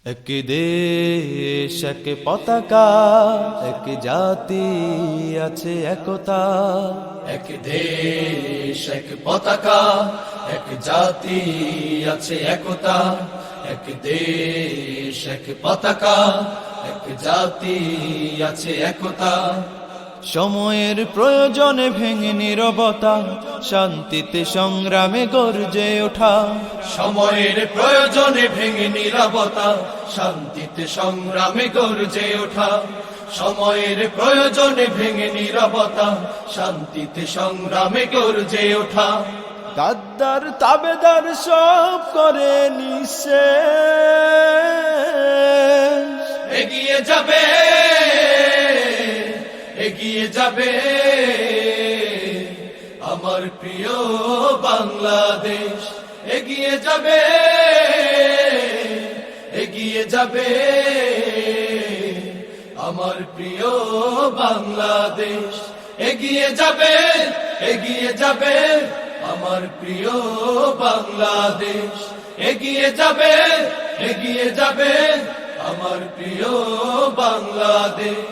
এক দেশ এক পতাকা, এক জাতি আছে একতা। এক দেশ এক পতাকা, এক জাতি আছে একতা। এক দেশ এক পতাকা, এক জাতি আছে একতা। সময়ের প্রয়োজনে ভেঙে নীরবতা, শান্তিতে সংগ্রামে গর্জে ওঠা। সময়ের প্রয়োজনে ভেঙে নীরবতা, শান্তিতে সংগ্রামে গর্জে ওঠা। সময়ের প্রয়োজনে ভেঙে নীরবতা, শান্তিতে সংগ্রামে গর্জে ওঠা। গাদ্দার তাবেদার সব করে নিঃশেষ, এগিয়ে যাবে, এগিয়ে যাবে আমার প্রিয় বাংলাদেশ। এগিয়ে যাবে, এগিয়ে যাবে আমার প্রিয় বাংলাদেশ। এগিয়ে যাবে, এগিয়ে যাবে আমার প্রিয় বাংলাদেশ। এগিয়ে যাবে, এগিয়ে যাবে আমার প্রিয় বাংলাদেশ।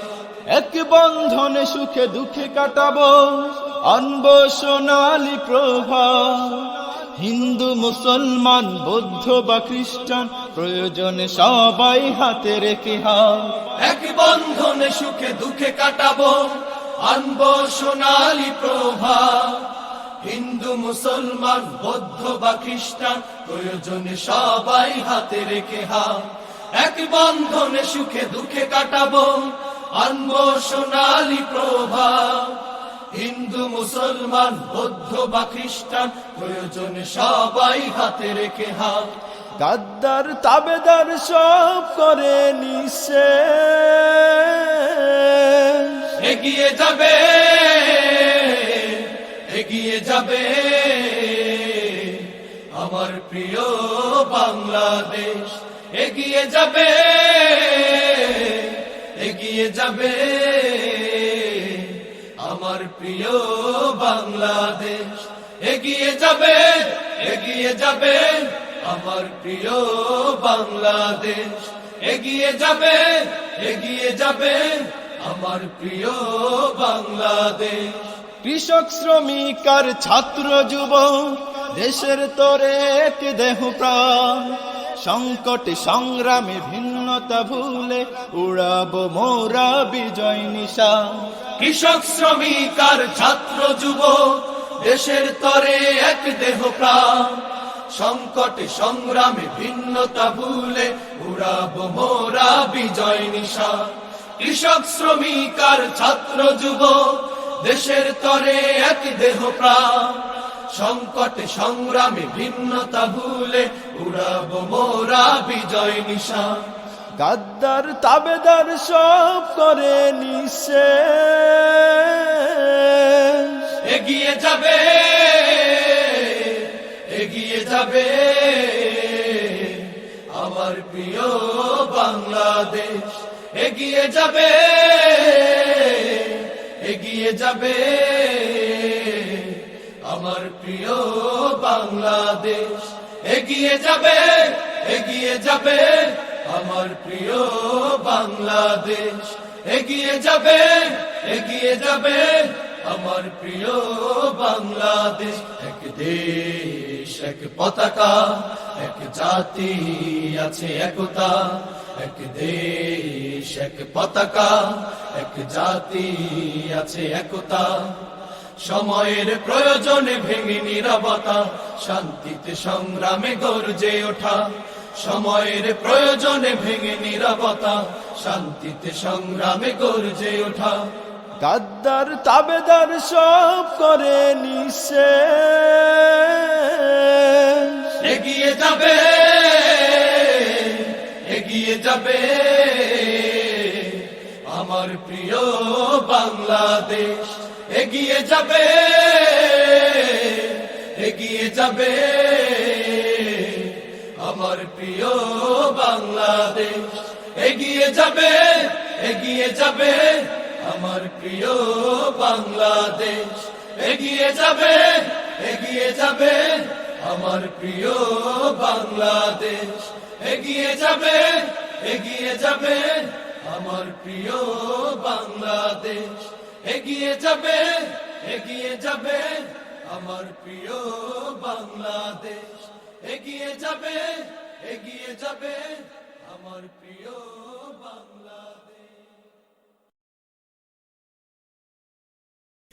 এক বন্ধনে সুখে দুঃখে কাটাবো, আনবো সোনালি প্রভা। হিন্দু মুসলমান বৌদ্ধ বা খ্রিস্টান, প্রয়োজনে সবাই হাতে রেখে হাত। এক বন্ধনে সুখে দুঃখে কাটাবো, আনবো সোনালি প্রভা। হিন্দু মুসলমান বৌদ্ধ বা খ্রিস্টান, প্রয়োজনে সবাই হাতে রেখে হাত। এক বন্ধনে সুখে দুঃখে কাটাবো, আনবো সোনালি প্রভা। হিন্দু মুসলমান বৌদ্ধ বা খ্রিস্টান, প্রয়োজনে সবাই হাতে রেখে হাত। গাদ্দার তাবেদার সব করে নিঃশেষ, এগিয়ে যাবে, এগিয়ে যাবে আমার প্রিয় বাংলাদেশ। এগিয়ে যাবে, এগিয়ে যাবে আমার প্রিয় বাংলাদেশ। এগিয়ে যাবে, এগিয়ে যাবে আমার প্রিয় বাংলাদেশ। এগিয়ে যাবে, এগিয়ে যাবে আমার প্রিয় বাংলাদেশ। কৃষক শ্রমিক আর ছাত্র যুবক, দেশের তরে এক দেহ প্রাণ। সংকটে সংগ্রামে ভিন্নতা ভুলে, উড়াবো মোরা বিজয় নিশান। কৃষক শ্রমিক আর ছাত্র যুবক, দেশের তরে এক দেহ প্রাণ। সংকটে সংগ্রামে ভিন্নতা ভুলে, উড়াবো মোরা বিজয় নিশান। কৃষক শ্রমিক আর ছাত্র যুবক, দেশের তরে এক দেহ প্রাণ। সংকটে সংগ্রামে ভিন্নতা ভুলে, উড়াবো মোরা বিজয় নিশান। গাদ্দার তাবেদার সব করে নিঃশেষ, এগিয়ে যাবে, এগিয়ে যাবে আমার প্রিয় বাংলাদেশ। এগিয়ে যাবে, এগিয়ে যাবে আমার প্রিয় বাংলাদেশ। এগিয়ে যাবে, এগিয়ে যাবে আমার প্রিয় বাংলাদেশ। এগিয়ে যাবে, এগিয়ে যাবে আমার প্রিয় বাংলাদেশ। এক দেশ এক পতাকা, এক জাতি আছে একতা। এক দেশ এক পতাকা, এক জাতি আছে একতা। সময়ের প্রয়োজনে ভেঙে নীরবতা, শান্তিতে সংগ্রামে গর্জে ওঠা। সময়ের প্রয়োজনে ভেঙে নীরবতা, শান্তিতে সংগ্রামে গর্জে ওঠা। গাদ্দার তাবেদার সব করে নিঃশেষ, এগিয়ে যাবে, এগিয়ে যাবে আমার প্রিয় বাংলাদেশ। এগিয়ে যাবে, এগিয়ে যাবে আমার প্রিয় বাংলাদেশ। এগিয়ে যাবে, এগিয়ে যাবে আমার প্রিয় বাংলাদেশ। এগিয়ে যাবে, এগিয়ে যাবে আমার প্রিয় বাংলাদেশ এগিয়ে যাবে এগিয়ে যাবে আমার প্রিয় বাংলাদেশ এগিয়ে যাবে এগিয়ে যাবে আমার প্রিয় বাংলাদেশ এগিয়ে যাবে এগিয়ে যাবে আমার প্রিয় বাংলাদেশ।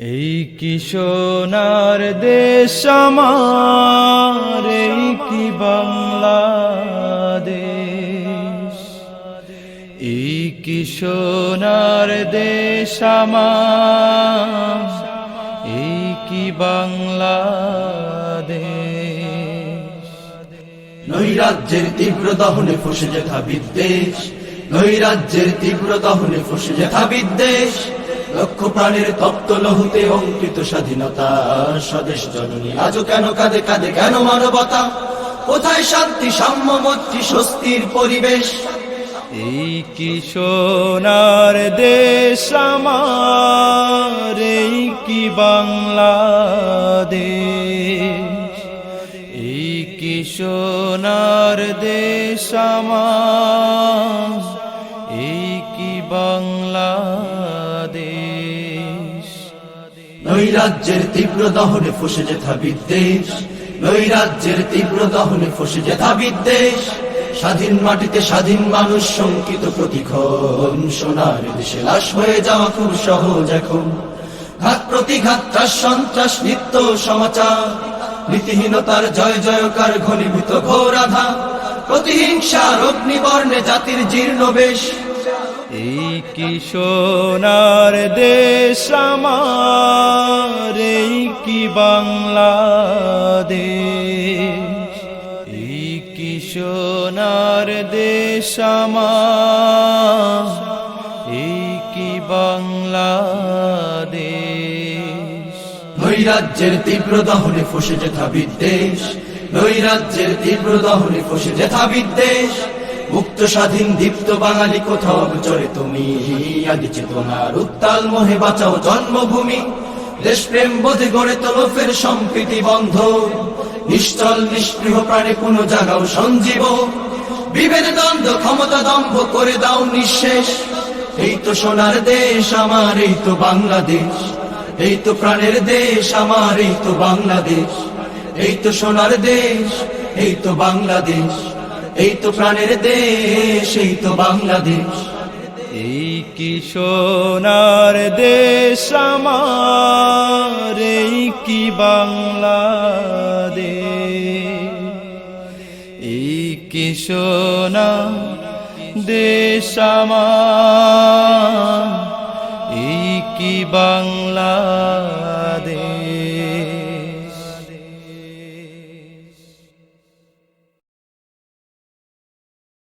এই কি সোনার দেশ আমার, এই কি বাংলাদেশ, এই কি সোনার দেশ আমার, এই কি বাংলাদেশ। নৈরাজ্যের তীব্র দহনে ফসে যেথা বিদ্বেষ, নৈরাজ্যের তীব্র দহনে ফসে যেথা বিদ্বেষ, লক্ষ প্রাণের তপ্ত লহুতে অঙ্কিত স্বাধীনতা স্বদেশ জননী আজও কেন কাঁদে কাঁদে কেন মানবতা, কোথায় শান্তি সাম্য মৈত্রী স্বস্তির পরিবেশ। এই কি সোনার দেশ আমার, এই কি বাংলাদেশ, এই কি সোনার দেশ আমার, এই কি বাংলাদেশ। নৈরাজ্যের তীব্র দহনে ফসে যেথা বিদ্বেষ, নৈরাজ্যের তীব্র দহনে ফসে যেথা বিদ্বেষ, স্বাধীন মাটিতে স্বাধীন মানুষ শঙ্কিত প্রতিক্ষণ, সোনার দেশে লাশ হয়ে যাওয়া খুব সহজ এখন। ঘাত প্রতিঘাত ত্রাস সন্ত্রাস নিত্য সমাচার, নীতিহীনতার জয় জয়কার ঘনীভূত ঘোর আধা, প্রতিহিংসার অগ্নিবর্ণে জাতির জীর্ণ বেশ। এই কি সোনার দেশ আমার, এই কি বাংলাদেশ, এই কি সোনার দেশ আমার, এই কি বাংলাদেশ। নৈরাজ্যের তীব্র দহনে ফসে যেথা বিদ্বেষ, নৈরাজ্যের তীব্র দহনে ফসে যেথা বিদ্বেষ, মুক্ত স্বাধীন দীপ্ত বাঙালি কোথাও চরে তুমি, আদি চেতনার উত্তাল মোহে বাঁচাও জন্মভূমি, দেশপ্রেম বোধে গড়ে তোলো ফের সম্প্রীতি বন্ধ, নিশ্চল নিষ্পৃহ প্রাণে পুনঃ জাগাও সঞ্জীব, বিভেদ দ্বন্দ্ব ক্ষমতা দম্ভ করে দাও নিঃশেষ। এই তো সোনার দেশ আমার, এই তো বাংলাদেশ, এই তো প্রাণের দেশ আমার, এই তো বাংলাদেশ, এই তো সোনার দেশ, এই তো বাংলাদেশ, এই তো প্রাণের দেশ, এই তো বাংলাদেশ। এই কি সোনার দেশ আমার, এই কি বাংলাদেশ, এই কি সোনার দেশ আমার, এই কি বাংলাদেশ।